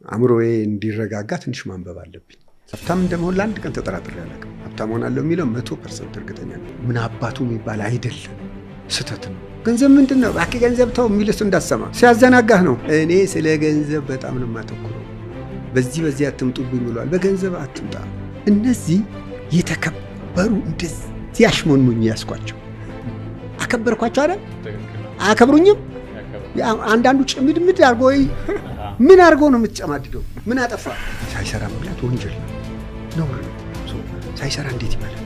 አእምሮዬ እንዲረጋጋ ትንሽ ማንበብ አለብኝ። ሀብታም እንደመሆን ለአንድ ቀን ተጠራጥሬ አላውቅም። ሀብታም ሆናለሁ የሚለው 100% እርግጠኛ ነኝ። ምን አባቱ የሚባል አይደለም፣ ስህተት ነው። ገንዘብ ምንድን ነው? ባኪ ገንዘብ ተው የሚልስ እንዳሰማ ሲያዘናጋህ ነው። እኔ ስለ ገንዘብ በጣም ነው የማተኩረው። በዚህ አትምጡብኝ ብሏል። በገንዘብ አትምጣ። እነዚህ የተከበሩ እንደዚህ አሽሞንሙኝ ያስኳቸው አከበርኳቸው አይደል? አከብሩኝም። አንዳንዱ ጭምድምድ አርጎ ምን አርጎ ነው የምትጨማድደው? ምን አጠፋ? ሳይሰራ መብላት ወንጀል ነው። ሳይሰራ እንዴት ይበላል?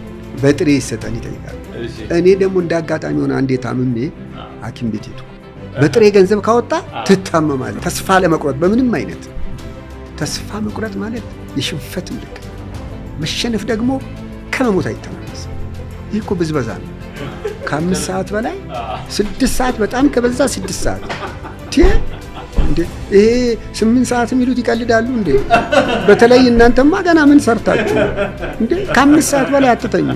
በጥሬ ይሰጠን ይጠይቃል። እኔ ደግሞ እንዳጋጣሚ ሆነ አንዴ ታምሜ ሐኪም ቤት ሄድኩ። በጥሬ ገንዘብ ካወጣ ትታመማለህ። ተስፋ ለመቁረጥ በምንም አይነት ተስፋ መቁረጥ ማለት የሽንፈት ምልክት። መሸነፍ ደግሞ ከመሞት አይተናነስም። ይህ እኮ ብዝበዛ ነው። ከ5 ሰዓት በላይ 6 ሰዓት በጣም ከበዛ 6 ሰዓት እንዴ! ይሄ 8 ሰዓት የሚሉት ይቀልዳሉ እንዴ? በተለይ እናንተማ ገና ምን ሰርታችሁ እንዴ? ከ5 ሰዓት በላይ አትተኙ።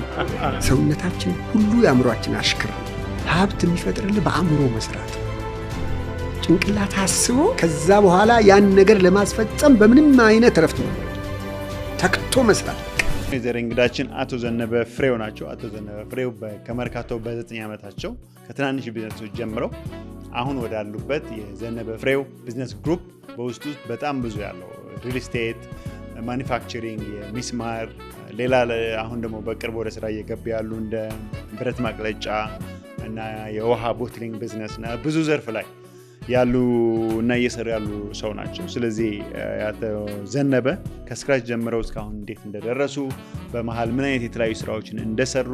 ሰውነታችን ሁሉ የአእምሮአችን አሽከር ነው። ሀብት የሚፈጥርልህ በአእምሮ መስራት፣ ጭንቅላት አስቦ ከዛ በኋላ ያን ነገር ለማስፈጸም በምንም አይነት ረፍት ነው ተክቶ መስራት። የዛሬ እንግዳችን አቶ ዘነበ ፍሬው ናቸው። አቶ ዘነበ ፍሬው ከመርካቶ በ9 ዓመታቸው ከትናንሽ ቢዝነሶች ጀምረው አሁን ወዳሉበት የዘነበ ፍሬው ቢዝነስ ግሩፕ በውስጡ በጣም ብዙ ያለው ሪል ስቴት፣ ማኒፋክቸሪንግ፣ የሚስማር ሌላ አሁን ደግሞ በቅርብ ወደ ስራ እየገቡ ያሉ እንደ ብረት ማቅለጫ እና የውሃ ቦትሊንግ ቢዝነስ እና ብዙ ዘርፍ ላይ ያሉ እና እየሰሩ ያሉ ሰው ናቸው። ስለዚህ አቶ ዘነበ ከስክራች ጀምረው እስካሁን እንዴት እንደደረሱ በመሃል ምን አይነት የተለያዩ ስራዎችን እንደሰሩ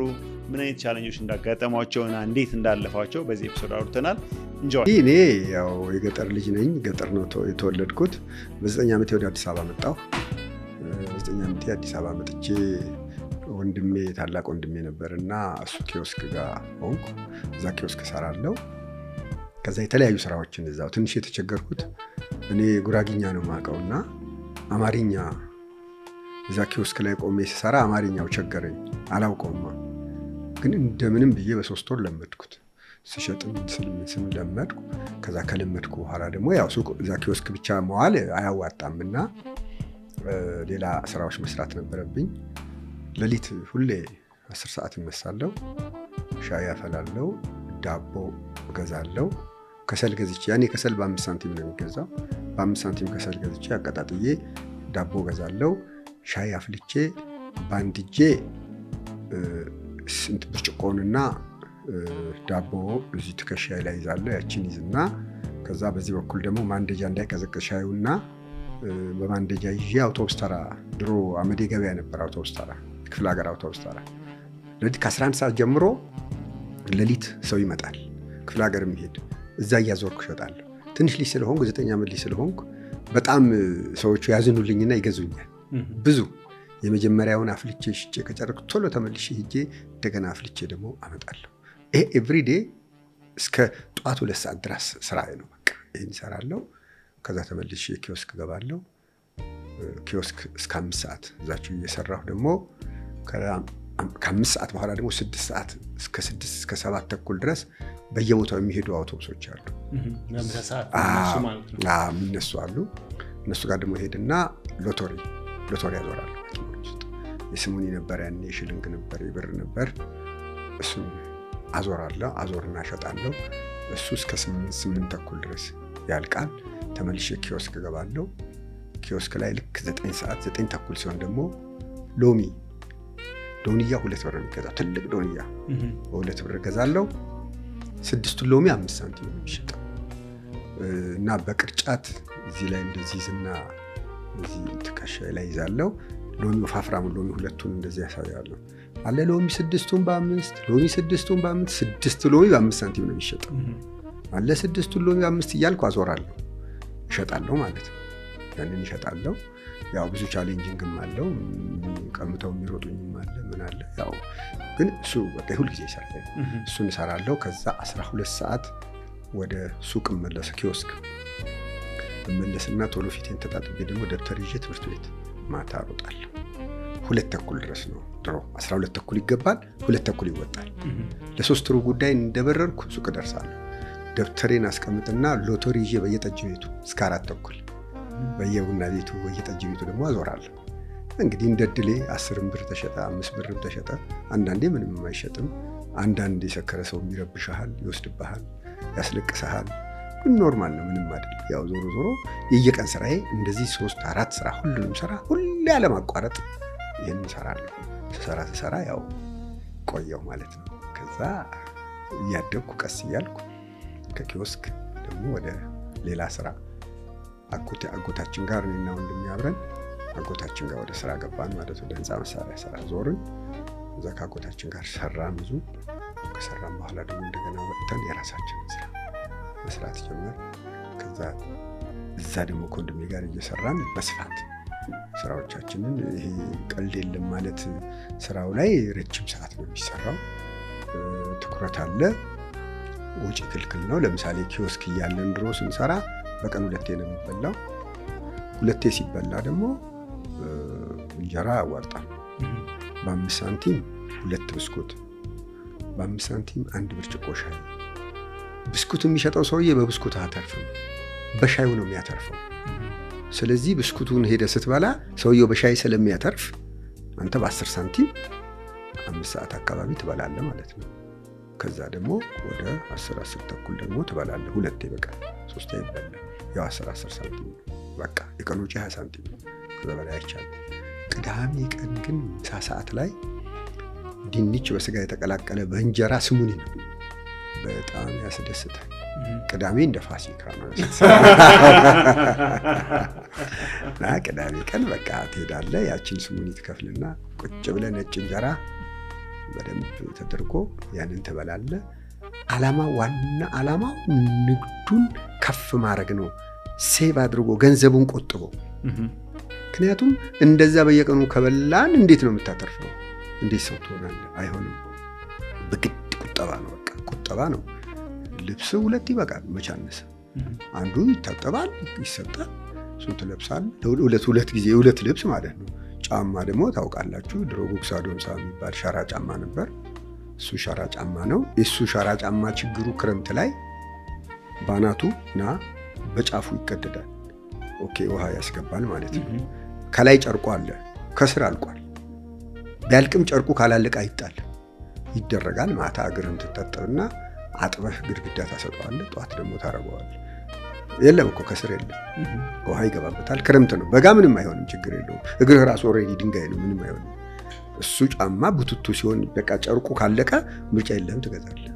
ምን አይነት ቻሌንጆች እንዳጋጠሟቸውና እንዴት እንዳለፏቸው በዚህ ኤፒሶድ አውርተናል። እንጆይ። እኔ ያው የገጠር ልጅ ነኝ። ገጠር ነው የተወለድኩት። በ9 ዓመቴ ወደ አዲስ አበባ መጣሁ። በ9 ዓመቴ አዲስ አበባ መጥቼ ወንድሜ ታላቅ ወንድሜ ነበርና እሱ ኪዮስክ ጋር ሆንኩ። እዛ ኪዮስክ እሰራለሁ። ከዛ የተለያዩ ስራዎችን እዛው ትንሽ የተቸገርኩት እኔ ጉራጊኛ ነው የማውቀውና አማርኛ እዛ ኪዮስክ ላይ ቆሜ ስሰራ አማርኛው ቸገረኝ፣ አላውቀውማ። ግን እንደምንም ብዬ በ3 ወር ለመድኩት። ስሸጥም ስም ለመድኩ። ከዛ ከለመድኩ በኋላ ደግሞ ያው ሱቅ እዛ ኪዮስክ ብቻ መዋል አያዋጣምና ሌላ ስራዎች መስራት ነበረብኝ። ሌሊት ሁሌ 10 ሰዓት እነሳለሁ፣ ሻይ አፈላለሁ፣ ዳቦ እገዛለሁ። ከሰል ገዝቼ ያኔ ከሰል በ5 ሳንቲም ነው የሚገዛው። በ5 ሳንቲም ከሰል ገዝቼ አቀጣጥዬ ዳቦ ገዛለሁ። ሻይ አፍልቼ ባንድጄ ስንት ብርጭቆንና ዳቦ እዚህ ትከሻዬ ላይ ይዛለሁ። ያችን ይዝና ከዛ በዚህ በኩል ደግሞ ማንደጃ እንዳይቀዘቅዝ ሻዩና በማንደጃ ይዤ አውቶቡስ ተራ፣ ድሮ አመዴ ገበያ ነበር አውቶቡስ ተራ፣ ክፍለ ሀገር አውቶቡስ ተራ። ለሊት ከ11 ሰዓት ጀምሮ ሌሊት ሰው ይመጣል ክፍለ ሀገር የሚሄድ። እዛ እያዞርኩ እሸጣለሁ። ትንሽ ልጅ ስለሆንኩ 9 ዓመት ልጅ ስለሆንኩ በጣም ሰዎቹ ያዝኑልኝና ይገዙኛል። ብዙ የመጀመሪያውን አፍልቼ ሽጬ ከጨረስኩ ቶሎ ተመልሼ ሄጄ እንደገና አፍልቼ ደግሞ አመጣለሁ። ይሄ ኤቭሪዴ እስከ ጠዋት 2 ሰዓት ድረስ ስራዬ ነው። በቃ ይሄን እሰራለሁ። ከዛ ተመልሼ ኪዮስክ ገባለሁ። ኪዮስክ እስከ 5 ሰዓት እዛችሁ እየሰራሁ ደግሞ ከ5 ሰዓት በኋላ ደግሞ 6 ሰዓት እስከ 6 እስከ 7 ተኩል ድረስ በየቦታው የሚሄዱ አውቶቡሶች አሉ። የሚነሱ አሉ። እነሱ ጋር ደግሞ ሄድና ሎተሪ ያዞራሉ። የስሙኒ ነበር ያኔ፣ የሽልንግ ነበር፣ የብር ነበር። እሱን አዞርና እሸጣለሁ። እሱ እስከ 8 ተኩል ድረስ ያልቃል። ተመልሼ ኪዮስክ ገባለሁ። ኪዮስክ ላይ ልክ 9 ሰዓት 9 ተኩል ሲሆን ደግሞ ዶንያ 2 ብር ነው የሚገዛው። ትልቅ ዶንያ በ2 ብር ገዛለሁ። 6ቱን ሎሚ 5 ሳንቲም ነው የሚሸጠው እና በቅርጫት እዚህ ላይ እንደዚህ ዝና እዚህ ትከሻዬ ላይ ይዛለሁ። ሎሚ ወፋፍራም ሎሚ 2ቱን እንደዚህ ያሳያለሁ። አለ ሎሚ 6ቱን በ5 ሎሚ 6ቱን በ5 6 ሎሚ በ5 ሳንቲም ነው የሚሸጠው። አለ 6ቱን ሎሚ በ5 እያልኩ አዞራለሁ፣ እሸጣለሁ ማለት ነው። ያንን እሸጣለሁ። ያው ብዙ ቻሌንጂንግም አለው። ቀምተው የሚሮጡኝም አለ ምን አለ። ያው ግን እሱ በቃ ሁሉ ጊዜ ይሰራል። እሱን እሰራለሁ። ከዛ 12 ሰዓት ወደ ሱቅ መለስ ኪዮስክ መለስና ቶሎ ፊቴን ተጣጥቤ ደግሞ ደብተር ይዤ ትምህርት ቤት ማታ እሮጣለሁ። 2 ተኩል ድረስ ነው ድሮ። 12 ተኩል ይገባል፣ 2 ተኩል ይወጣል። ለ3 ሩብ ጉዳይ እንደበረርኩ ሱቅ ደርሳለሁ። ደብተሬን አስቀምጥና ሎተሪ ይዤ በየጠጅ ቤቱ እስከ 4 ተኩል በየቡና ቤቱ በየጠጅ ቤቱ ደግሞ አዞራለሁ። እንግዲህ እንደ ድሌ 10 ብር ተሸጠ 5 ብርም ተሸጠ። አንዳንዴ ምንም የማይሸጥም። አንዳንድ የሰከረ ሰው ይረብሻል፣ ይወስድብሃል፣ ያስለቅሰሃል። ግን ኖርማል ነው፣ ምንም አይደል። ያው ዞሮ ዞሮ የየቀን ስራዬ እንደዚህ 3-4 ስራ ሁሉንም ስራ ሁሌ ያለማቋረጥ ይህን እሰራለሁ። ስሰራ ያው ቆየው ማለት ነው። ከዛ እያደግኩ ቀስ እያልኩ ከኪዮስክ ደግሞ ወደ ሌላ ስራ አጎታችን ጋር እኔና ወንድሜ አብረን አጎታችን ጋር ወደ ስራ ገባን ማለት ወደ ህንፃ መሳሪያ ስራ ዞርን። እዛ ከአጎታችን ጋር ሰራን ብዙ። ከሰራን በኋላ ደግሞ እንደገና ወጥተን የራሳችንን ስራ መስራት ጀመር። ከዛ እዛ ደግሞ ከወንድሜ ጋር እየሰራን በስፋት ስራዎቻችንን ይሄ ቀልድ የለም ማለት ስራው ላይ ረጅም ሰዓት ነው የሚሰራው። ትኩረት አለ። ወጪ ክልክል ነው። ለምሳሌ ኪዮስክ እያለን ድሮ ስንሰራ በቀን 2 ነው የሚበላው። 2 ሲበላ ደግሞ እንጀራ ያዋጣል። በ5 ሳንቲም 2 ብስኩት፣ በ5 ሳንቲም 1 ብርጭቆ ሻይ። ብስኩት የሚሸጠው ሰውዬ በብስኩት አያተርፍም፣ በሻዩ ነው የሚያተርፈው። ስለዚህ ብስኩቱን ሄደ ስትበላ ሰውየው በሻይ ስለሚያተርፍ አንተ በ10 ሳንቲም 5 ሰዓት አካባቢ ትበላለህ ማለት ነው። ከዛ ደግሞ ወደ 10 ተኩል ደግሞ ትበላለህ። 2 በቀን 3 ይበላል። ያው 10 ሳንቲም በቃ የቀን ወጪ 20 ሳንቲም ነው። ከዛ በላይ አይቻልም። ቅዳሜ ቀን ግን ምሳ ሰዓት ላይ ድንች በስጋ የተቀላቀለ በእንጀራ ስሙኒ ነው። በጣም ያስደስታል። ቅዳሜ እንደ ፋሲካ ነው። ቅዳሜ ቀን በቃ ትሄዳለህ፣ ያችን ስሙኒ ትከፍልና ቁጭ ብለህ ነጭ እንጀራ በደንብ ተደርጎ ያንን ትበላለህ። ዋና ዓላማው ንግዱን ከፍ ማድረግ ነው። ሴቭ አድርጎ ገንዘቡን ቆጥቦ። ምክንያቱም እንደዛ በየቀኑ ከበላን እንዴት ነው የምታተርፈው? እንዴት ሰው ትሆናለህ? አይሆንም። በግድ ቁጠባ ነው። በቃ ቁጠባ ነው። ልብስ 2 ይበቃል፣ መቼ አነሰ? አንዱ ይታጠባል፣ ይሰጣል፣ እሱን ትለብሳለህ። 2 ጊዜ 2 ልብስ ማለት ነው። ጫማ ደግሞ ታውቃላችሁ፣ ድሮ ጉግሳ ዶምሳ የሚባል ሸራ ጫማ ነበር። እሱ ሸራ ጫማ ነው። እሱ ሸራ ጫማ ችግሩ ክረምት ላይ ባናቱ እና በጫፉ ይቀደዳል። ኦኬ፣ ውሃ ያስገባል ማለት ነው። ከላይ ጨርቁ አለ፣ ከስር አልቋል። ቢያልቅም ጨርቁ ካላለቀ አይጣል ይደረጋል። ማታ እግርህን ትታጠብና አጥበህ ግድግዳ ታሰጠዋለህ። ጠዋት ደግሞ ታረገዋለህ። የለም እኮ ከስር የለም፣ ውሃ ይገባበታል። ክረምት ነው። በጋ ምንም አይሆንም፣ ችግር የለውም። እግርህ ራሱ ኦልሬዲ ድንጋይ ነው፣ ምንም አይሆንም። እሱ ጫማ ቡትቱ ሲሆን በቃ ጨርቁ ካለቀ ምርጫ የለህም፣ ትገዛለህ።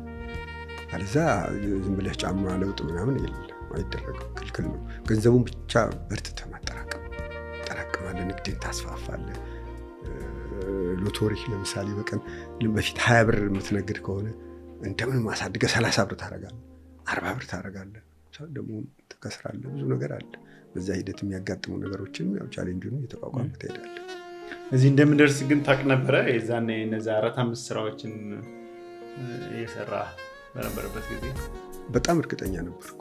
አለዛ ዝም ብለህ ጫማ ለውጥ ምናምን የለም፣ አይደረግም፣ ክልክል ነው። ገንዘቡን ብቻ በርትተህ ታጠራቅማለህ፣ ንግድን ታስፋፋለህ። ሎቶሪ ለምሳሌ በቀን በፊት 20 ብር የምትነግድ ከሆነ እንደምንም አሳድገህ 30 ብር ታረጋለህ፣ 40 ብር ታረጋለህ። ደግሞ ትከስራለህ። ብዙ ነገር አለ። በዛ ሂደት የሚያጋጥሙ ነገሮችን ያው ቻሌንጁን እየተቋቋመ ትሄዳለህ። እዚህ እንደምንደርስ ግን ታውቅ ነበረ? የዛኔ እነዛ 4-5 ስራዎችን እየሰራ በነበረበት ጊዜ በጣም እርግጠኛ ነበርኩ።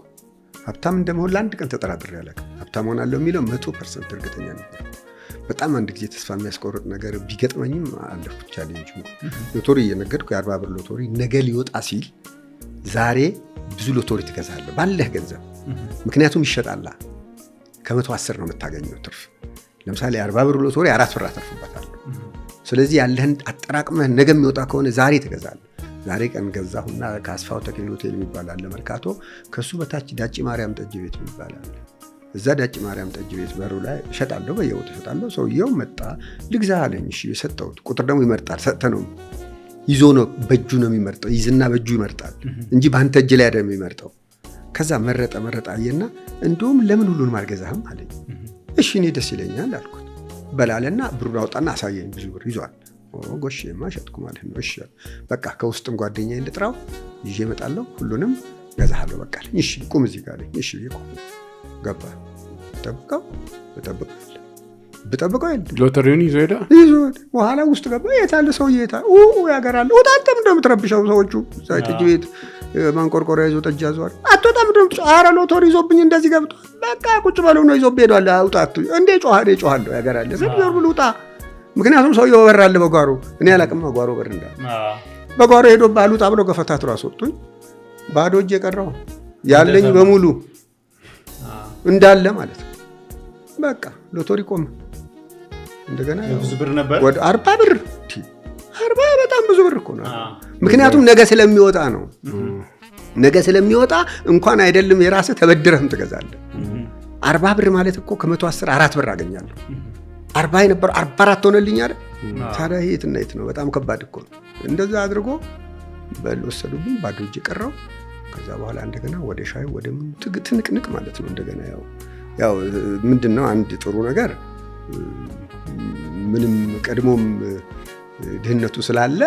ሀብታም እንደመሆን ለአንድ ቀን ተጠራጥሬ አላውቅም። ሀብታም ሆናለሁ የሚለው 100% እርግጠኛ ነበር። በጣም አንድ ጊዜ ተስፋ የሚያስቆርጥ ነገር ቢገጥመኝም አለፍኩት ቻሌንጁ። ሎቶሪ እየነገድኩ የ40 ብር ሎቶሪ ነገ ሊወጣ ሲል ዛሬ ብዙ ሎቶሪ ትገዛለህ ባለህ ገንዘብ። ምክንያቱም ይሸጣላ። ከ110 ነው የምታገኘው ትርፍ። ለምሳሌ 40 ብር ሎቶሪ 4 ብር አተርፍበታለሁ። ስለዚህ ያለህን አጠራቅመህ ነገ የሚወጣ ከሆነ ዛሬ ትገዛለህ። ዛሬ ቀን ገዛሁና ከአስፋው ተክሊል ሆቴል የሚባል አለ መርካቶ፣ ከሱ በታች ዳጭ ማርያም ጠጅ ቤት የሚባል አለ። እዛ ዳጭ ማርያም ጠጅ ቤት በሩ ላይ እሸጣለሁ፣ በየቦታው እሸጣለሁ። ሰውየው መጣ፣ ልግዛ አለኝ። እሺ የሰጠሁት ቁጥር ደግሞ ይመርጣል። ሰጥተህ ነው ይዞ ነው፣ በእጁ ነው የሚመርጠው። ይዝና በእጁ ይመርጣል እንጂ በአንተ እጅ ላይ አይደለም የሚመርጠው። ከዛ መረጠ አየና፣ እንደውም ለምን ሁሉንም አልገዛህም አለኝ። እሺ እኔ ደስ ይለኛል አልኩት። በላለና ብሩን አውጣና አሳየኝ። ብዙ ብር ይዟል። ጎሽማ ሸጥኩ ማለት ነው። እሺ በቃ ከውስጥም ጓደኛዬን ልጥራው፣ ይዤ እመጣለሁ፣ ሁሉንም ገዛሃለሁ በቃ አለኝ። እሺ ቁም እዚህ ጋር አለኝ። እሺ ቁም። ገባ። ብጠብቀው የለም። ሎተሪውን ይዞ ሄደ። በኋላ ውስጥ ገባ። የታለ ሰውዬ? ያገራለ። ወጣም እንደምትረብሸው ሰዎቹ ጠጅ ቤት ማንቆርቆሪያ ይዞ ጠጅ ያዘዋል። አትወጣም እንደምትጮህ። ኧረ ሎተሪ ይዞብኝ እንደዚህ ገብቷል። በቃ ቁጭ በለው ነው። ይዞብህ ሄዷል። አውጣት እንዴ ጮሃለሁ። ያገራለ። ዝም ብሎ ውጣ። ምክንያቱም ሰውዬው በር አለ በጓሮ። እኔ አላውቅም ጓሮ በር እንዳለ። በጓሮ ሄዶ ባሉጣ ብሎ ገፈታትሮ አስወጡኝ። ባዶ እጅ የቀረው ያለኝ በሙሉ እንዳለ ማለት ነው። በቃ ሎተሪ ቆመ። እንደገና ብዙ ብር ነበር ወደ 40 ብር 40 በጣም ብዙ ብር እኮ ነው። ምክንያቱም ነገ ስለሚወጣ ነው። ነገ ስለሚወጣ እንኳን አይደለም የራስህ ተበድረህም ትገዛለህ። 40 ብር ማለት እኮ ከ110 4 ብር አገኛለሁ። 40 የነበረው 44 ሆነልኝ አይደል? ታዲያ የትና የት ነው? በጣም ከባድ እኮ ነው። እንደዛ አድርጎ በል ወሰዱብኝ፣ ባዶ እጅ ቀረው። ከዛ በኋላ እንደገና ወደ ሻይ ወደ ትንቅንቅ ማለት ነው። እንደገና ያው ምንድነው አንድ ጥሩ ነገር ምንም ቀድሞም ድህነቱ ስላለ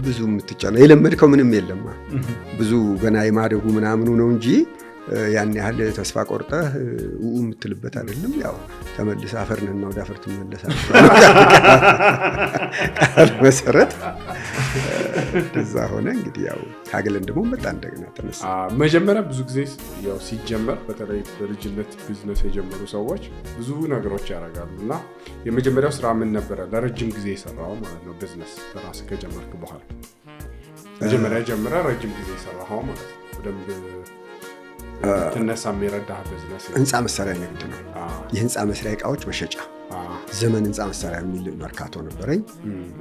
ብዙ የምትጫነው የለመድከው ምንም የለም። ብዙ ገና የማደጉ ምናምኑ ነው እንጂ ያን ያህል ተስፋ ቆርጠህ የምትልበት አይደለም። ያው ተመልሰህ አፈርንና ወደ አፈር ትመለሳለህ ቃል መሰረት እንደዛ ሆነ። እንግዲህ ያው ታገለን ደግሞ መጣ እንደገና ተነሳ። መጀመሪያ ብዙ ጊዜ ያው ሲጀመር በተለይ በልጅነት ቢዝነስ የጀመሩ ሰዎች ብዙ ነገሮች ያደርጋሉ እና የመጀመሪያው ስራ ምን ነበረ? ለረጅም ጊዜ የሰራው ማለት ነው ቢዝነስ በራስህ ከጀመርክ በኋላ መጀመሪያ ጀምረህ ረጅም ጊዜ የሰራው ማለት ነው። በደንብ ትነሳ የሚረዳህ ቢዝነስ ህንፃ መሳሪያ ንግድ ነው። የህንፃ መስሪያ እቃዎች መሸጫ ዘመን ህንፃ መሳሪያ የሚል መርካቶ ነበረኝ።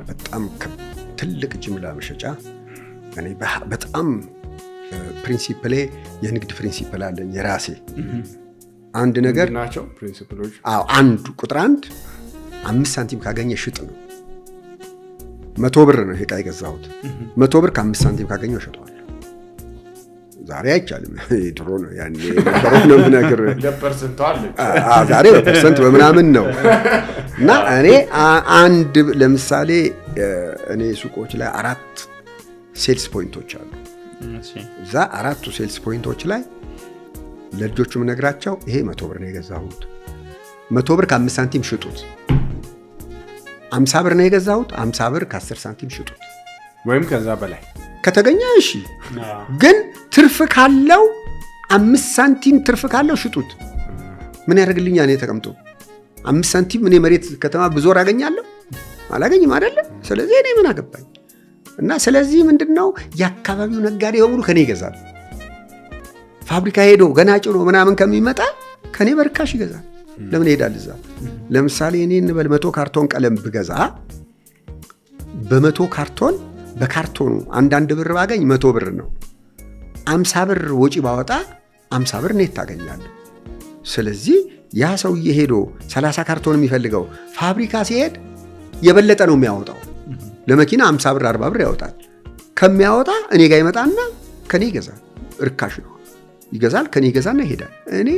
በጣም ትልቅ ጅምላ መሸጫ። እኔ በጣም ፕሪንሲፕሌ የንግድ ፕሪንሲፕል አለኝ የራሴ። አንድ ነገር ናቸው ፕሪንሲፕሎች። አንዱ ቁጥር 1 5 ሳንቲም ካገኘ ሽጥ ነው። 100 ብር ነው ዕቃ የገዛሁት። 100 ብር ከ5 ሳንቲም ካገኘው እሸጠዋለሁ። ዛሬ አይቻልም። ድሮ ነው ያኔ ነው የምነግርህ። ዛሬ በፐርሰንት በምናምን ነው። እና እኔ አንድ ለምሳሌ እኔ ሱቆች ላይ 4 ሴልስ ፖይንቶች አሉ። እዛ 4ቱ ሴልስ ፖይንቶች ላይ ለልጆቹ የምነግራቸው ይሄ 100 ብር ነው የገዛሁት፣ 100 ብር ከ5 ሳንቲም ሽጡት። 50 ብር ነው የገዛሁት፣ 50 ብር ከ10 ሳንቲም ሽጡት። ወይም ከዛ በላይ ከተገኘ እሺ፣ ግን ትርፍ ካለው 5 ሳንቲም ትርፍ ካለው ሽጡት። ምን ያደርግልኛል? እኔ ተቀምጦ 5 ሳንቲም እኔ መሬት ከተማ ብዙር አገኛለሁ አላገኝም አይደለ? ስለዚህ እኔ ምን አገባኝ? እና ስለዚህ ምንድነው የአካባቢው ነጋዴ በሙሉ ከኔ ይገዛል። ፋብሪካ ሄዶ ገና ጭኖ ምናምን ከሚመጣ ከኔ በርካሽ ይገዛል። ለምን ይሄዳል እዛ? ለምሳሌ እኔ እንበል 100 ካርቶን ቀለም ብገዛ በ100 ካርቶን በካርቶኑ አንዳንድ ብር ባገኝ 100 ብር ነው። 50 ብር ወጪ ባወጣ 50 ብር ኔት ታገኛለህ። ስለዚህ ያ ሰውዬ ሄዶ 30 ካርቶን የሚፈልገው ፋብሪካ ሲሄድ የበለጠ ነው የሚያወጣው። ለመኪና 50 ብር 40 ብር ያወጣል። ከሚያወጣ እኔ ጋር ይመጣና ከኔ ይገዛል። እርካሽ ነው። ይገዛል፣ ከኔ ይገዛና ይሄዳል። እኔ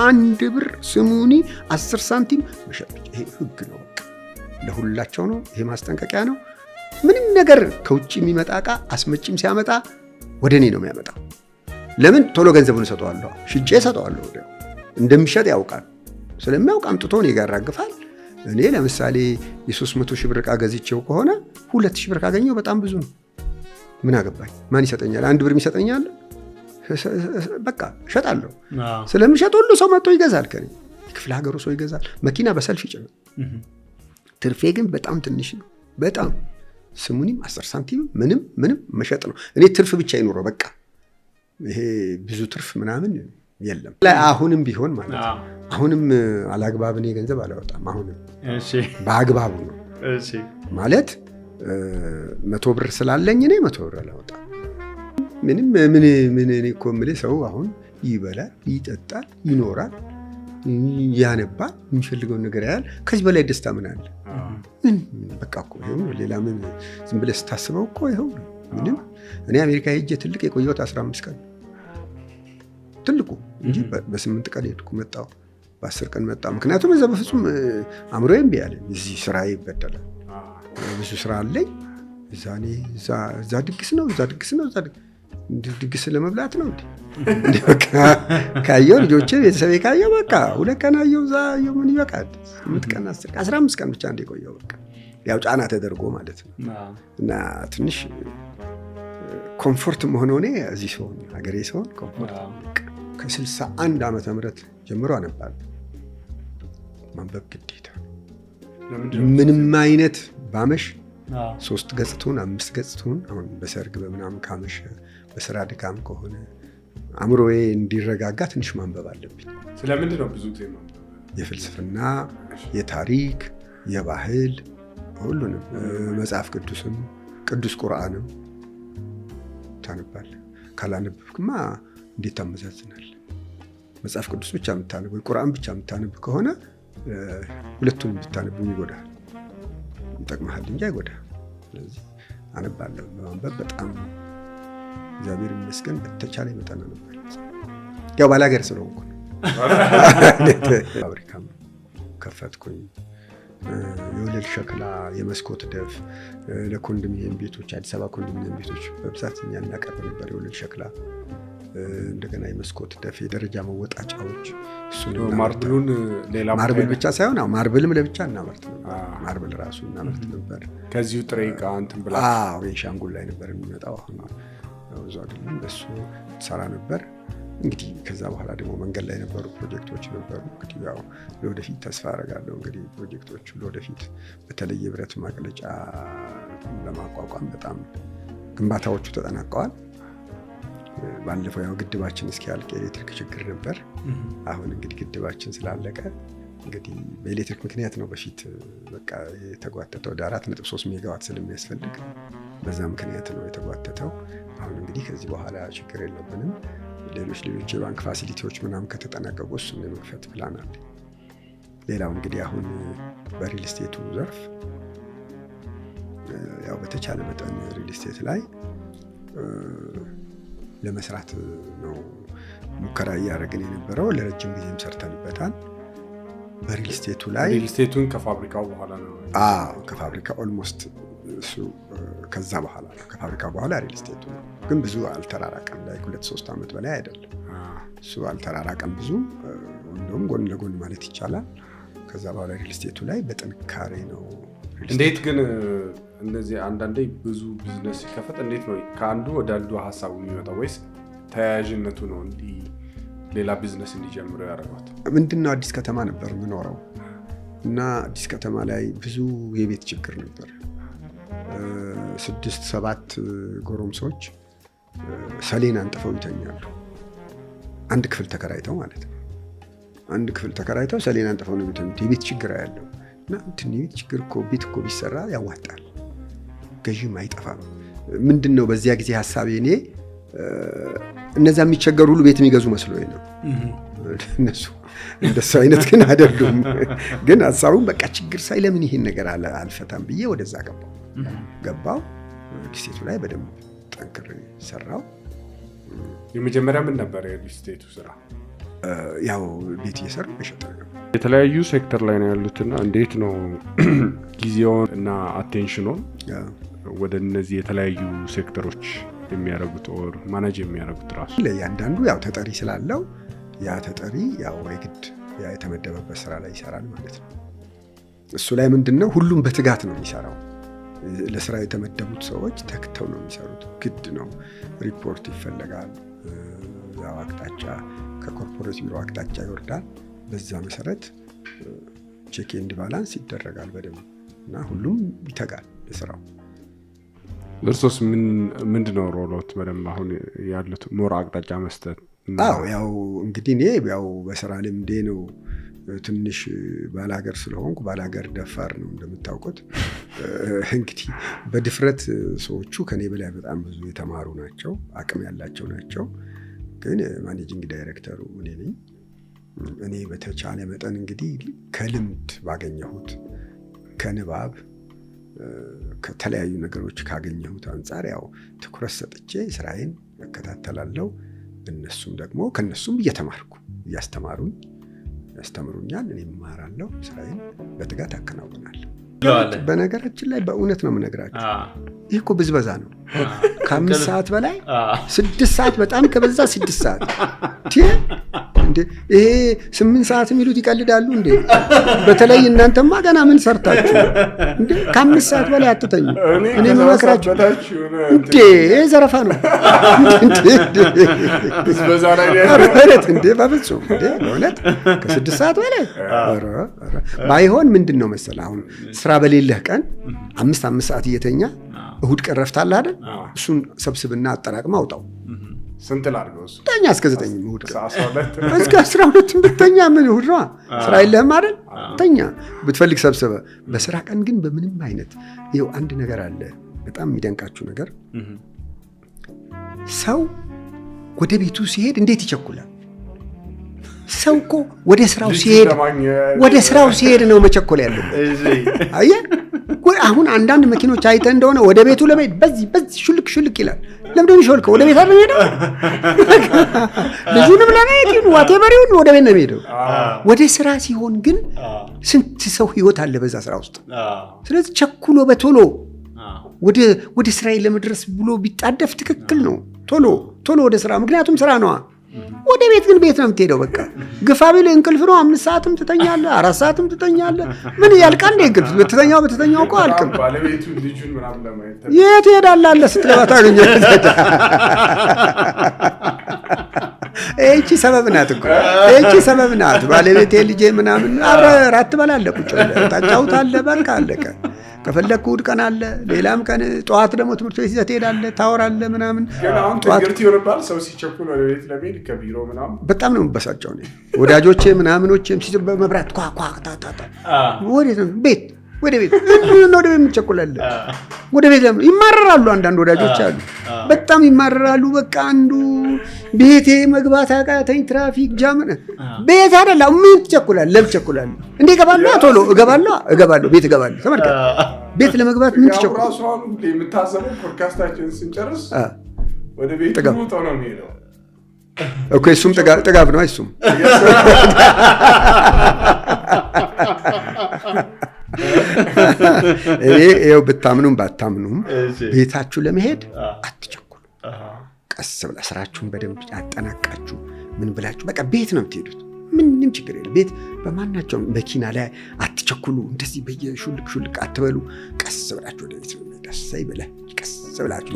1 ብር ስሙኒ 10 ሳንቲም መሸጥ። ይሄ ህግ ነው። በቃ ለሁላቸው ነው። ይሄ ማስጠንቀቂያ ነው። ምንም ነገር ከውጭ የሚመጣ ዕቃ አስመጪም ሲያመጣ ወደ እኔ ነው የሚያመጣው። ለምን? ቶሎ ገንዘቡን እሰጠዋለሁ፣ ሽጬ እሰጠዋለሁ። ወዲያው እንደሚሸጥ ያውቃል። ስለሚያውቅ አምጥቶ እኔ ጋር ያራግፋል። እኔ ለምሳሌ የ300 ሺህ ብር ዕቃ ገዝቼው ከሆነ 2 ሺህ ብር ካገኘው በጣም ብዙ ነው። ምን አገባኝ? ማን ይሰጠኛል? 1 ብር ይሰጠኛል። በቃ እሸጣለሁ። ስለምሸጥ ሁሉ ሰው መጥቶ ይገዛል። ከኔ ክፍለ ሀገሩ ሰው ይገዛል። መኪና በሰልፍ ይጭናል። ትርፌ ግን በጣም ትንሽ ነው። በጣም ስሙኒም 10 ሳንቲም ምንም መሸጥ ነው። እኔ ትርፍ ብቻ ይኖረው በቃ። ይሄ ብዙ ትርፍ ምናምን የለም። አሁንም ቢሆን ማለት ነው። አሁንም አላግባብ እኔ ገንዘብ አላወጣም። አሁንም በአግባቡ ነው ማለት 100 ብር ስላለኝ እኔ 100 ብር አላወጣም። ምን እኔ እኮ የምልህ ሰው አሁን ይበላል፣ ይጠጣል፣ ይኖራል፣ ያነባል፣ የሚፈልገውን ነገር ያያል። ከዚህ በላይ ደስታ ምን አለ? በቃ እኮ ይኸው ሌላ ምን ዝም ብለህ ስታስበው እኮ ይኸው ምንም። እኔ አሜሪካ ሄጄ ትልቅ የቆየሁት 15 ቀን ትልቁ እንጂ በ8 ቀን ሄድኩ መጣሁ፣ በ10 ቀን መጣሁ። ምክንያቱም እዛ በፍጹም አእምሮዬ እምቢ አለኝ። እዚህ ስራዬ ይበደላል፣ ብዙ ስራ አለኝ። እዛ ድግስ ነው፣ እዛ ድግስ ለመብላት ነው እንዴ? በቃ ካየው ልጆቼ ቤተሰቤ ካየው በቃ 2 ቀን አየው፣ እዛ አየው፣ ምን ይበቃል? 8 ቀን 10 ቀን 15 ቀን ብቻ እንደቆየው በቃ ያው ጫና ተደርጎ ማለት ነው። እና ትንሽ ኮምፎርት መሆነው እኔ እዚህ ሰውን ሀገሬ ሰውን ኮምፎርት ከ61 ዓመተ ምህረት ጀምሮ አነባለሁ። ማንበብ ግዴታ። ምንም አይነት ባመሽ 3 ገጽ ትሁን 5 ገጽ ትሁን፣ አሁን በሰርግ በምናምን ካመሽ በስራ ድካም ከሆነ አእምሮዬ እንዲረጋጋ ትንሽ ማንበብ አለብኝ። ስለምንድን ነው ብዙ ጊዜ ማንበብ የፍልስፍና፣ የታሪክ፣ የባህል ሁሉንም መጽሐፍ ቅዱስም ቅዱስ ቁርአንም ታነባለህ። ካላነበብክማ እንዴት ታመዛዝናለህ? መጽሐፍ ቅዱስ ብቻ የምታነብ ወይ ቁርአን ብቻ የምታነብ ከሆነ ሁለቱንም ብታነብ ይጎዳል፣ ይጠቅምሃል እንጂ አይጎዳም። ስለዚህ አነባለሁ። በማንበብ በጣም እግዚአብሔር ይመስገን በተቻለ መጠን አነባለሁ። ያው ባላገር ስለሆንኩ ፋብሪካም ከፈትኩኝ። የወለል ሸክላ፣ የመስኮት ደፍ ለኮንዶሚኒየም ቤቶች፣ አዲስ አበባ ኮንዶሚኒየም ቤቶች በብዛት እኛ እናቀርብ ነበር። የወለል ሸክላ፣ እንደገና የመስኮት ደፍ፣ የደረጃ መወጣጫዎች። እሱን ማርብሉን ሌላ ማርብል ብቻ ሳይሆን ማርብልም ለብቻ እናመርት ነበር። ማርብል ራሱ እናመርት ነበር። ከዚሁ ጥሬ ዕቃ እንትን ብላ ቤንሻንጉል ላይ ነበር የሚመጣው። አሁን ብዙ አይደለም። በሱ ሰራ ነበር። እንግዲህ ከዛ በኋላ ደግሞ መንገድ ላይ የነበሩ ፕሮጀክቶች ነበሩ። እንግዲህ ያው ለወደፊት ተስፋ አደርጋለሁ እንግዲህ ፕሮጀክቶቹ ለወደፊት በተለይ የብረት ማቅለጫ ለማቋቋም በጣም ግንባታዎቹ ተጠናቀዋል። ባለፈው ያው ግድባችን እስኪያልቅ የኤሌክትሪክ ችግር ነበር። አሁን እንግዲህ ግድባችን ስላለቀ እንግዲህ በኤሌክትሪክ ምክንያት ነው በፊት በቃ የተጓተተው ወደ 4.3 ሜጋዋት ስለሚያስፈልግ በዛ ምክንያት ነው የተጓተተው። አሁን እንግዲህ ከዚህ በኋላ ችግር የለብንም። ሌሎች የባንክ ፋሲሊቲዎች ምናምን ከተጠናቀቁ እሱን ለመክፈት ፕላን አለ። ሌላው እንግዲህ አሁን በሪል ስቴቱ ዘርፍ ያው በተቻለ መጠን ሪል ስቴት ላይ ለመስራት ነው ሙከራ እያደረግን የነበረው። ለረጅም ጊዜም ሰርተንበታል። በሪል ስቴቱ ላይ ሪል ስቴቱን ከፋብሪካው በኋላ ነው ከፋብሪካ ኦልሞስት እሱ ከዛ በኋላ ነው። ከፋብሪካ በኋላ ሪል ስቴቱ ነው። ግን ብዙ አልተራራቀም። ላይ 2-3 ዓመት በላይ አይደለም። እሱ አልተራራቀም ብዙ፣ እንደውም ጎን ለጎን ማለት ይቻላል። ከዛ በኋላ ሪል ስቴቱ ላይ በጥንካሬ ነው። እንዴት ግን እነዚህ አንዳንዴ ብዙ ቢዝነስ ሲከፈት እንዴት ነው ከአንዱ ወደ አንዱ ሀሳቡ የሚመጣው? ወይስ ተያያዥነቱ ነው እንዲህ ሌላ ቢዝነስ እንዲጀምሩ ያደረጓት? ምንድነው አዲስ ከተማ ነበር የምኖረው እና አዲስ ከተማ ላይ ብዙ የቤት ችግር ነበር። 6-7 ጎረምሶች ሰሌን አንጥፈው ይተኛሉ። አንድ ክፍል ተከራይተው ማለት ነው። አንድ ክፍል ተከራይተው ሰሌን አንጥፈው ነው የሚተኙት። የቤት ችግር ያለው እና የቤት ችግር እኮ ቤት እኮ ቢሰራ ያዋጣል፣ ገዥም አይጠፋም። ምንድነው በዚያ ጊዜ ሀሳቤ እኔ እነዛ የሚቸገሩ ሁሉ ቤት የሚገዙ መስሎኝ ነው። እነሱ እንደሱ አይነት ግን አይደሉም። ግን ሀሳቡን በቃ ችግር ሳይ ለምን ይሄን ነገር አልፈታም ብዬ ወደዛ ገባው። ሪልስቴቱ ላይ በደንብ ጠንክሬ ሰራው። የመጀመሪያ ምን ነበር የሪልስቴቱ ስራ? ያው ቤት እየሰሩ መሸጥ ነው። የተለያዩ ሴክተር ላይ ነው ያሉትና እንዴት ነው ጊዜውን እና አቴንሽኑን ወደ እነዚህ የተለያዩ ሴክተሮች የሚያደርጉት ኦር ማኔጅ የሚያደርጉት? ራሱ ለእያንዳንዱ ያው ተጠሪ ስላለው ያ ተጠሪ ያው የግድ ያ የተመደበበት ስራ ላይ ይሰራል ማለት ነው። እሱ ላይ ምንድነው ሁሉም በትጋት ነው የሚሰራው። ለስራ የተመደቡት ሰዎች ተክተው ነው የሚሰሩት። ግድ ነው። ሪፖርት ይፈለጋል። ያው አቅጣጫ ከኮርፖሬት ቢሮ አቅጣጫ ይወርዳል። በዛ መሰረት ቼክ ኤንድ ባላንስ ይደረጋል በደንብ እና ሁሉም ይተጋል ለስራው። እርሶስ ምንድነው ሮሎት በደንብ አሁን ያሉት ሞር አቅጣጫ መስጠት? ያው እንግዲህ እኔ ያው በስራ ልምዴ ነው ትንሽ ባላገር ስለሆንኩ ባላገር ደፋር ነው እንደምታውቁት። እንግዲህ በድፍረት ሰዎቹ ከኔ በላይ በጣም ብዙ የተማሩ ናቸው፣ አቅም ያላቸው ናቸው። ግን ማኔጂንግ ዳይሬክተሩ እኔ ነኝ። እኔ በተቻለ መጠን እንግዲህ ከልምድ ባገኘሁት ከንባብ ከተለያዩ ነገሮች ካገኘሁት አንጻር ያው ትኩረት ሰጥቼ ስራዬን እከታተላለሁ። እነሱም ደግሞ ከነሱም እየተማርኩ እያስተማሩኝ ያስተምሩኛል። እኔ እማራለሁ። ስራዬን በትጋት አከናውናለሁ። በነገራችን ላይ በእውነት ነው የምነግራችሁ፣ ይህ እኮ ብዝበዛ ነው። ከ5 ሰዓት በላይ 6 ሰዓት በጣም ከበዛ 6 ሰዓት እንዴ! ይሄ 8 ሰዓት የሚሉት ይቀልዳሉ እንዴ? በተለይ እናንተማ ገና ምን ሰርታችሁ እንዴ? ከ5 ሰዓት በላይ አትተኙ። እኔ መመክራችሁ እንዴ ዘረፋ ነው ብዝበዛ ላይ እንዴ! በፍጹም እንዴ! በእውነት ከ6 ሰዓት በላይ ባይሆን ምንድን ነው መሰለህ አሁን ስራ በሌለህ ቀን 5 ሰዓት እየተኛ እሁድ ቀን ረፍት አለ አይደል? እሱን ሰብስብና አጠራቅማ አውጣው። ስንት ላድርገው እሱ ተኛ እስከ 9 እሑድ እስከ 12 ብትተኛ ምን እሑድ ነው ስራ የለህም አይደል ተኛ ብትፈልግ ሰብስበ በስራ ቀን ግን በምንም አይነት ይኸው አንድ ነገር አለ በጣም የሚደንቃችሁ ነገር ሰው ወደ ቤቱ ሲሄድ እንዴት ይቸኩላል ሰው እኮ ወደ ስራው ሲሄድ ነው መቸኮል ያለበት አየህ አሁን አንዳንድ መኪኖች አይተ እንደሆነ ወደ ቤቱ ለመሄድ በዚህ ሹልክ ይላል ለምንድን ነው ሾልከው ወደ ቤት አይደል ሄደው ልጁንም ለማየት ዋቴቨር ይሁን ወደ ቤት ነው ሄደው ወደ ስራ ሲሆን ግን ስንት ሰው ህይወት አለ በዛ ስራ ውስጥ ስለዚህ ቸኩሎ በቶሎ ወደ ስራዬ ለመድረስ ብሎ ቢጣደፍ ትክክል ነው ቶሎ ወደ ስራ ምክንያቱም ስራ ነው ወደ ቤት ግን ቤት ነው የምትሄደው በቃ ግፋቢል እንቅልፍ ነው 5 ሰዓትም ትተኛለህ 4 ሰዓትም ትተኛለህ ምን ያልቃል እንግልፍ በተተኛው እኮ አልቅም ባለቤቱ ልጁን ምናምን ለማየት የት ሄዳለህ ስትገባ ታገኛለህ እቺ ሰበብ ናት ባለቤቴ ልጄ ምናምን አብረህ ራት ትበላለህ ቁጭ ብለህ ታጫውታለህ በቃ አለቀ ከፈለኩ እሑድ ቀን አለ ሌላም ቀን ጠዋት ደግሞ ትምህርት ቤት ይዘህ ትሄዳለህ ታወራለህ ምናምን አሁን ትግርት ይወርባል ሰው ሲቸኩል ወደ ቤት ለመሄድ ከቢሮ ምናምን በጣም ነው የምበሳጨው እኔ ወዳጆቼ ምናምኖቼም ሲዘበ መብራት ኳ ታታታ ወደ ቤት የምትቸኩላለ ወደ ቤት ለምን ይማረራሉ አንዳንድ ወዳጆች አሉ በጣም ይማረራሉ በቃ አንዱ ቤቴ መግባት አቃተኝ ትራፊክ ጃም ቤት አይደለም ምን ትቸኩላለ ለምቸኩላለ እንዴ ቶሎ እገባለሁ ቤት እገባለሁ ተመልከት ቤት ለመግባት ምን ትቸኩላለ ራሱ አሁን የምታሰበው ፖድካስታችን ስንጨርስ ወደ ቤት ሞቶ ነው የሚሄደው እኮ እሱም ጥጋብ ነው እሱም ይኸው ብታምኑም ባታምኑም ቤታችሁ ለመሄድ አትቸኩሉ ቀስ ብላ ስራችሁን በደንብ ያጠናቃችሁ ምን ብላችሁ በቃ ቤት ነው የምትሄዱት ምንም ችግር የለም ቤት በማናቸው መኪና ላይ አትቸኩሉ እንደዚህ በየሹልክ አትበሉ ቀስ ብላችሁ ወደ ቤት ነው ደስይ ብለህ ቀስ ብላችሁ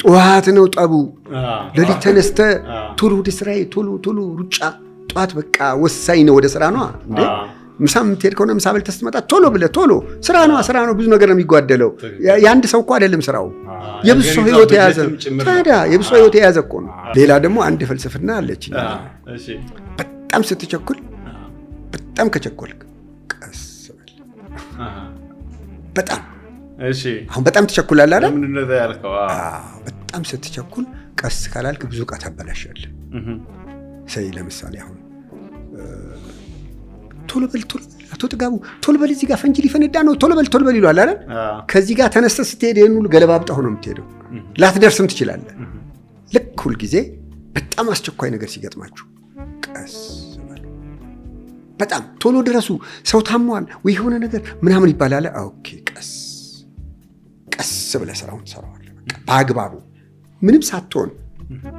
ጠዋት ነው ጠቡ ለሊት ተነስተ ቶሎ ወደ ስራዬ ቶሎ ሩጫ ጠዋት በቃ ወሳኝ ነው ወደ ስራ ነው እንዴ ምሳም ትሄድ ከሆነ ምሳ በልተህ ስትመጣ ቶሎ ብለህ ስራ ነው ብዙ ነገር ነው የሚጓደለው ያንድ ሰው እኮ አይደለም ስራው የብዙ ሰው ህይወት የያዘ ታዲያ የብዙ ሰው ህይወት የያዘ እኮ ነው ሌላ ደግሞ አንድ ፍልስፍና አለች እሺ በጣም ስትቸኩል በጣም ከቸኮልክ ቀስ በል በጣም እሺ አሁን በጣም ትቸኩላለህ አይደል ምንድነው ያልከው በጣም ስትቸኩል ቀስ ካላልክ ብዙ ዕቃ ታበላሻለህ ለምሳሌ አሁን ቶሎ በል አቶ ጥጋቡ ቶሎ በል እዚህ ጋር ፈንጂ ሊፈነዳ ነው ቶሎ በል ይሏል አይደል ከዚህ ጋር ተነስተህ ስትሄድ ይሄን ሁሉ ገለባብጠህ ነው የምትሄደው ላትደርስም ትችላለህ ልክ ሁሉ ጊዜ በጣም አስቸኳይ ነገር ሲገጥማችሁ ቀስ በል በጣም ቶሎ ድረሱ ሰው ታሟል ወይ የሆነ ነገር ምናምን ይባላል ኦኬ ቀስ ብለህ ስራውን ትሰራዋለህ በአግባቡ ምንም ሳትሆን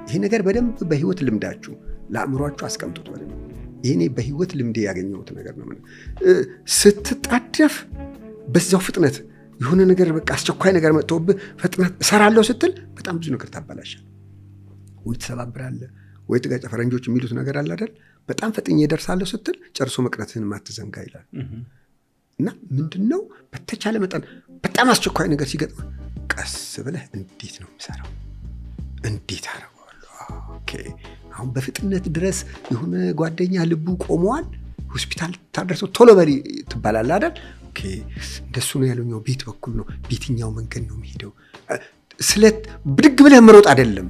ይሄ ነገር በደንብ በህይወት ልምዳችሁ ለአእምሯችሁ አስቀምጡት በደንብ ይሄኔ በህይወት ልምዴ ያገኘሁት ነገር ነው ስትጣደፍ በዛው ፍጥነት የሆነ ነገር በቃ አስቸኳይ ነገር መጥቶብህ ፍጥነት እሰራለሁ ስትል በጣም ብዙ ነገር ታበላሻለህ ወይ ትሰባብራለህ ወይ ትጋጫ ፈረንጆች የሚሉት ነገር አለ አይደል በጣም ፈጥኜ እደርሳለሁ ስትል ጨርሶ መቅረትህን ማትዘንጋ ይላል እና ምንድነው በተቻለ መጠን በጣም አስቸኳይ ነገር ሲገጥም ቀስ ብለህ እንዴት ነው የምሰራው እንዴት አደርገዋለሁ ኦኬ አሁን በፍጥነት ድረስ የሆነ ጓደኛ ልቡ ቆመዋል ሆስፒታል ታደርሰው ቶሎ በል ትባላለህ አይደል ኦኬ እንደሱ ነው ያለኛው ቤት በኩል ነው ቤትኛው መንገድ ነው የሚሄደው ስለት ብድግ ብለህ መሮጥ አይደለም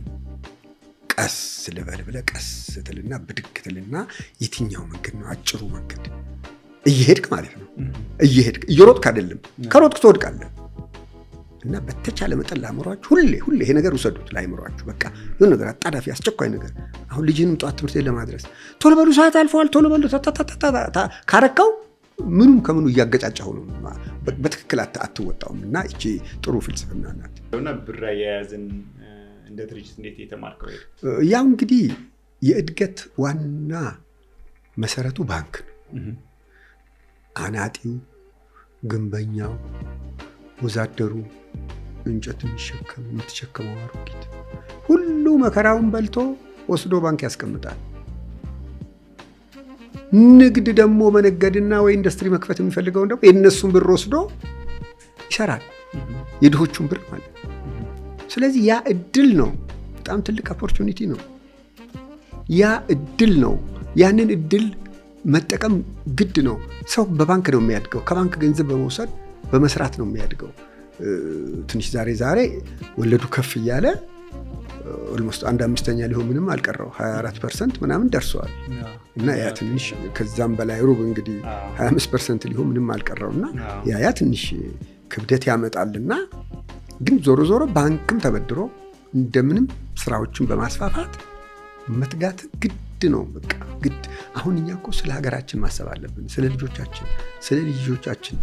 ቀስ ልበል ብለህ ቀስ ትልና ብድግ ትልና የትኛው መንገድ ነው አጭሩ መንገድ እየሄድክ ማለት ነው እየሮጥክ አይደለም ከሮጥክ ትወድቃለህ እና በተቻለ መጠን ለአእምሯችሁ ሁሌ ይሄ ነገር ውሰዱት ለአእምሯችሁ በቃ የሆነ ነገር አጣዳፊ አስቸኳይ ነገር አሁን ልጅንም ጧት ትምህርት ቤት ለማድረስ ቶሎ በሉ ሰዓት አልፏል ቶሎ በሉ ካረካው ምኑም ከምኑ እያገጫጫው ነው በትክክል አትወጣውም እና እቺ ጥሩ ፍልስፍና ናት እና ብር ያያዝን እንደ ድርጅት እንዴት የተማርከው ያው እንግዲህ የእድገት ዋና መሰረቱ ባንክ ነው አናጢው ግንበኛው ወዛደሩ እንጨት የምትሸከመው አሮጊት ሁሉ መከራውን በልቶ ወስዶ ባንክ ያስቀምጣል ንግድ ደግሞ መነገድና ወይ ኢንዱስትሪ መክፈት የሚፈልገው ደግሞ የነሱን ብር ወስዶ ይሰራል የድሆቹን ብር ማለት ስለዚህ ያ እድል ነው በጣም ትልቅ ኦፖርቹኒቲ ነው። ያ እድል ነው። ያንን እድል መጠቀም ግድ ነው። ሰው በባንክ ነው የሚያድገው። ከባንክ ገንዘብ በመውሰድ በመስራት ነው የሚያድገው። ትንሽ ዛሬ ወለዱ ከፍ እያለ ኦልሞስት 1/5 ሊሆን ምንም አልቀረው 24% ምናምን ደርሷል። እና ያ ትንሽ ከዛም በላይ ሩብ እንግዲህ 25% ሊሆን ምንም አልቀረውና ያ ትንሽ ክብደት ያመጣልና ግን ዞሮ ባንክም ተበድሮ እንደምንም ስራዎችን በማስፋፋት መትጋት ግድ ነው። በቃ ግድ። አሁን እኛ እኮ ስለ ሀገራችን ማሰብ አለብን። ስለ ልጆቻችን፣ ስለ ልጆቻችን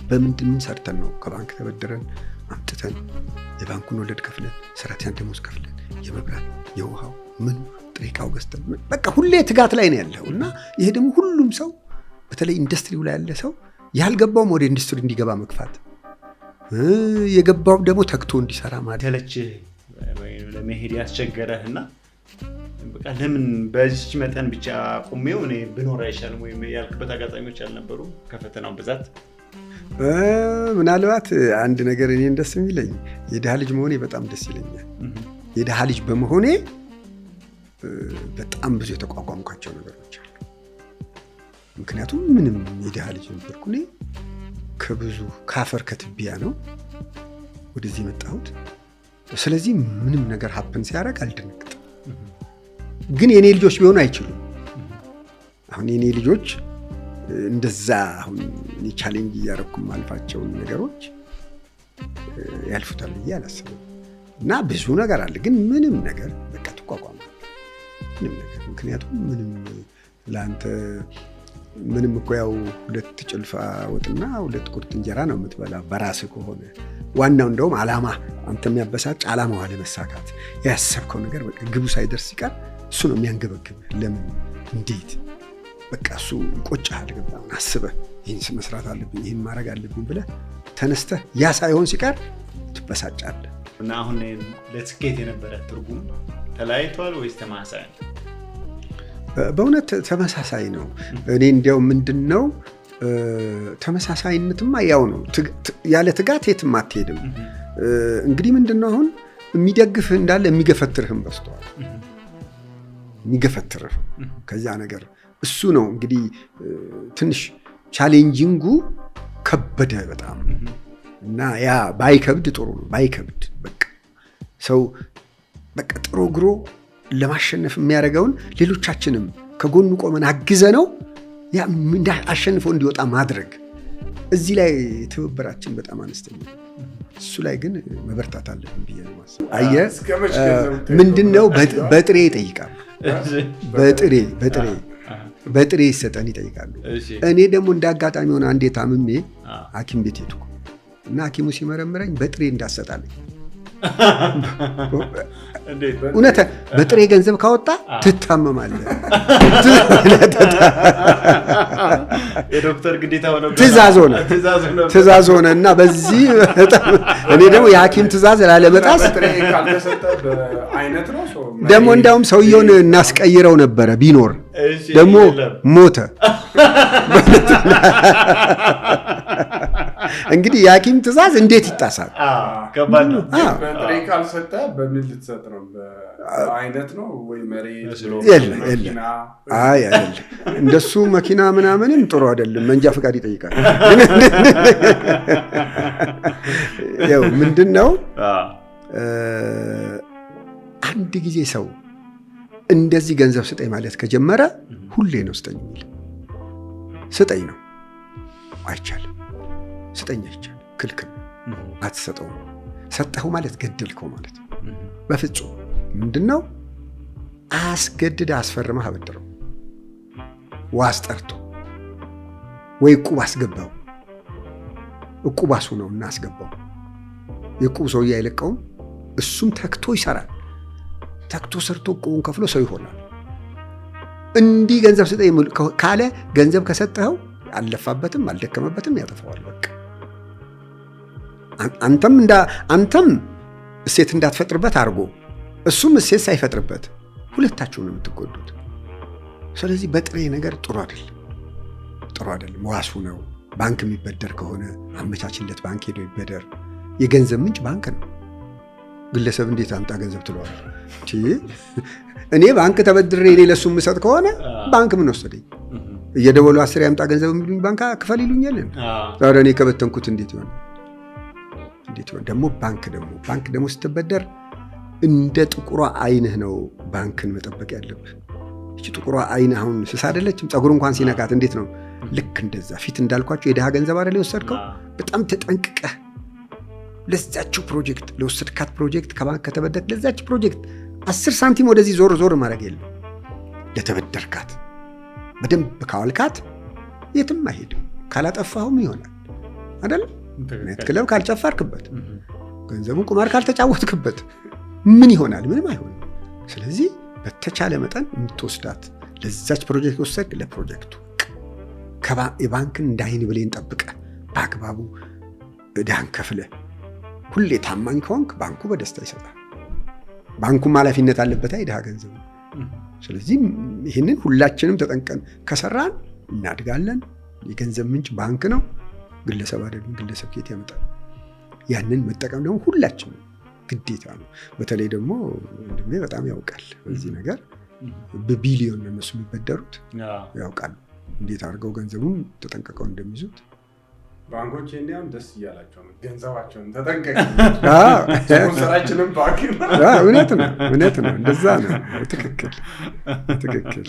በምንድን ምን ሰርተን ነው ከባንክ ተበድረን አምጥተን የባንኩን ወለድ ከፍለን ሰራተኛ ደሞዝ ከፍለን የመብራት የውሃው ምን ጥሬ ዕቃው ገዝተን በቃ ሁሌ ትጋት ላይ ነው ያለው። እና ይሄ ደግሞ ሁሉም ሰው በተለይ ኢንዱስትሪው ላይ ያለ ሰው ያልገባውም ወደ ኢንዱስትሪ እንዲገባ መግፋት፣ የገባው ደግሞ ተግቶ እንዲሰራ ማለት ተለች ለመሄድ ያስቸገረህና በቃ ለምን በዚህ መጠን ብቻ ቆሜው እኔ ብኖር አይሻልም ወይ ያልክበት አጋጣሚዎች አልነበሩ? ከፈተናው ብዛት ምናልባት አንድ ነገር እኔ ደስ የሚለኝ የድሃ ልጅ መሆኔ በጣም ደስ ይለኛል። የድሃ ልጅ በመሆኔ በጣም ብዙ የተቋቋምኳቸው ነገሮች አሉ። ምክንያቱም ምንም የድሃ ልጅ ነበርኩ እኔ። ከብዙ ካፈር ከትቢያ ነው ወደዚህ የመጣሁት። ስለዚህ ምንም ነገር ሀፕን ሲያደርግ አልደነግጥም። ግን የኔ ልጆች ቢሆኑ አይችሉም። አሁን የኔ ልጆች እንደዛ አሁን ቻሌንጅ እያደረኩም አልፋቸውን ነገሮች ያልፉታል ብዬ አላስብም። እና ብዙ ነገር አለ፣ ግን ምንም ነገር በቃ ትቋቋማለህ። ምንም ነገር ምክንያቱም ምንም ለአንተ ምንም እኮ ያው 2 ጭልፋ ወጥና 2 ቁርጥ እንጀራ ነው የምትበላ በራስህ ከሆነ። ዋናው እንደውም ዓላማ አንተ የሚያበሳጭ ዓላማው አለመሳካት፣ ያሰብከው ነገር በቃ ግቡ ሳይደርስ ሲቀር እሱ ነው የሚያንገበግብህ። ለምን እንዴት በቃ እሱ ይቆጭሃል። ገባህ? አስበህ ይህን መስራት አለብኝ ይህን ማድረግ አለብኝ ብለህ ተነስተህ ያ ሳይሆን ሲቀር ትበሳጫለህ። እና አሁን ለስኬት የነበረ ትርጉም ተለያይቷል ወይስ ተመሳሳይ ነው? በእውነት ተመሳሳይ ነው። እኔ እንዲያው ምንድነው ተመሳሳይነትማ ያው ነው። ያለ ትጋት የትም አትሄድም። እንግዲህ ምንድነው አሁን የሚደግፍህ እንዳለ የሚገፈትርህም በስተዋል። የሚገፈትርህ ከዛ ነገር እሱ ነው እንግዲህ ትንሽ ቻሌንጂንጉ ከበደ በጣም። እና ያ ባይከብድ ጥሩ ነው። ባይከብድ በቃ ሰው በቃ ጥሩ ግሮ ለማሸነፍ የሚያደርገውን ሌሎቻችንም ከጎኑ ቆመን አግዘ ነው ያ አሸንፈው እንዲወጣ ማድረግ። እዚህ ላይ ትብብራችን በጣም አነስተኛ። እሱ ላይ ግን መበርታት አለብን ብዬ ነው የማስበው። አየህ ምንድነው በጥሬ ይጠይቃሉ። በጥሬ ይሰጠን ይጠይቃሉ። እኔ ደግሞ እንዳጋጣሚ ሆነ አንዴ ታምሜ ሐኪም ቤት ሄድኩ እና ሐኪሙ ሲመረምረኝ በጥሬ እንዳሰጣለኝ። እውነት በጥሬ ገንዘብ ካወጣ ትታመማለህ። የዶክተር ግዴታ ሆነ ትእዛዝ ሆነ እና በዚህ እኔ ደግሞ የሐኪም ትእዛዝ ላለመጣስ ደግሞ እንዳውም ሰውየውን እናስቀይረው ነበረ ቢኖር ደግሞ ሞተ። እንግዲህ የሐኪም ትእዛዝ እንዴት ይጣሳል? ከባድ ነው። በጥሬ ካልሰጠ በምን ልትሰጥ ነው? በአይነት ነው ወይ መሬት? እንደሱ መኪና ምናምንም ጥሩ አይደለም። መንጃ ፈቃድ ይጠይቃል። ያው ምንድነው አንድ ጊዜ ሰው እንደዚህ ገንዘብ ስጠኝ ማለት ከጀመረ ሁሌ ነው ስጠኝ የሚል። ስጠኝ ነው አይቻልም። ስጠኝ አይቻልም፣ ክልክል ነው። አትሰጠው። ሰጠኸው ማለት ገደልከው ማለት ነው። በፍጹም ምንድነው አስገድድ አስፈርመህ አበድረው፣ ዋስ ጠርቶ ወይ ዕቁብ አስገባው። ዕቁብ አሱ ነው እና አስገባው። የዕቁብ ሰውዬ አይለቀውም። እሱም ተክቶ ይሰራል። ተክቶ ሰርቶ ዕቁቡን ከፍሎ ሰው ይሆናል። እንዲህ ገንዘብ ስጠኝ ካለ ገንዘብ ከሰጠኸው አልለፋበትም አልደከመበትም ያጠፋዋል። በቃ አንተም እሴት እንዳትፈጥርበት አድርጎ እሱም እሴት ሳይፈጥርበት ሁለታችሁ ነው የምትጎዱት። ስለዚህ በጥሬ ነገር ጥሩ አይደለም። ዋሱ ነው። ባንክ የሚበደር ከሆነ አመቻችለት፣ ባንክ ሄዶ ይበደር። የገንዘብ ምንጭ ባንክ ነው። ግለሰብ እንዴት አምጣ ገንዘብ ትለዋል? እኔ ባንክ ተበድሬ እኔ ለሱ የምሰጥ ከሆነ ባንክ ምን ወሰደኝ? እየደወሉ 10 ያምጣ ገንዘብ የሚሉኝ ባንክ ክፈል ይሉኛል። ዛሬ እኔ ከበተንኩት እንዴት ይሆን? ደግሞ ባንክ ደግሞ ስትበደር እንደ ጥቁሯ አይንህ ነው ባንክን መጠበቅ ያለብህ። እቺ ጥቁሯ አይን አሁን ስስ አይደለችም? ፀጉር እንኳን ሲነካት እንዴት ነው? ልክ እንደዛ ፊት እንዳልኳቸው የደሃ ገንዘብ አይደል የወሰድከው? በጣም ተጠንቅቀህ ለዛችሁ ፕሮጀክት ለወሰድካት ፕሮጀክት ከባንክ ከተበደርክ ለዛችሁ ፕሮጀክት 10 ሳንቲም ወደዚህ ዞር ማድረግ የለም። ለተበደርካት በደንብ ካዋልካት የትም አይሄድም። ካላጠፋሁም ይሆናል አይደል? ኔት ክለብ ካልጨፈርክበት፣ ገንዘቡን ቁማር ካልተጫወትክበት ምን ይሆናል? ምንም አይሆንም። ስለዚህ በተቻለ መጠን የምትወስዳት ለዛች ፕሮጀክት ወሰድክ፣ ለፕሮጀክቱ የባንክን እንዳይን ብሌን ጠብቀ በአግባቡ ዕዳህን ከፍለህ ሁሌ ታማኝ ከሆንክ ባንኩ በደስታ ይሰጣል። ባንኩም ኃላፊነት አለበት የድሃ ገንዘብ። ስለዚህ ይህንን ሁላችንም ተጠንቀን ከሰራን እናድጋለን። የገንዘብ ምንጭ ባንክ ነው፣ ግለሰብ አይደለም። ግለሰብ ከየት ያመጣል? ያንን መጠቀም ደግሞ ሁላችንም ግዴታ ነው። በተለይ ደግሞ ወንድሜ በጣም ያውቃል በዚህ ነገር። በቢሊዮን ነው እነሱ የሚበደሩት፣ ያውቃሉ እንዴት አድርገው ገንዘቡን ተጠንቀቀው እንደሚይዙት። ባንኮች እንዲያም ደስ እያላቸው ነው ገንዘባቸውን ተጠንቀቅ። ስፖንሰራችንም ባንክ ነው። እውነት ነው እንደዛ ነው። ትክክል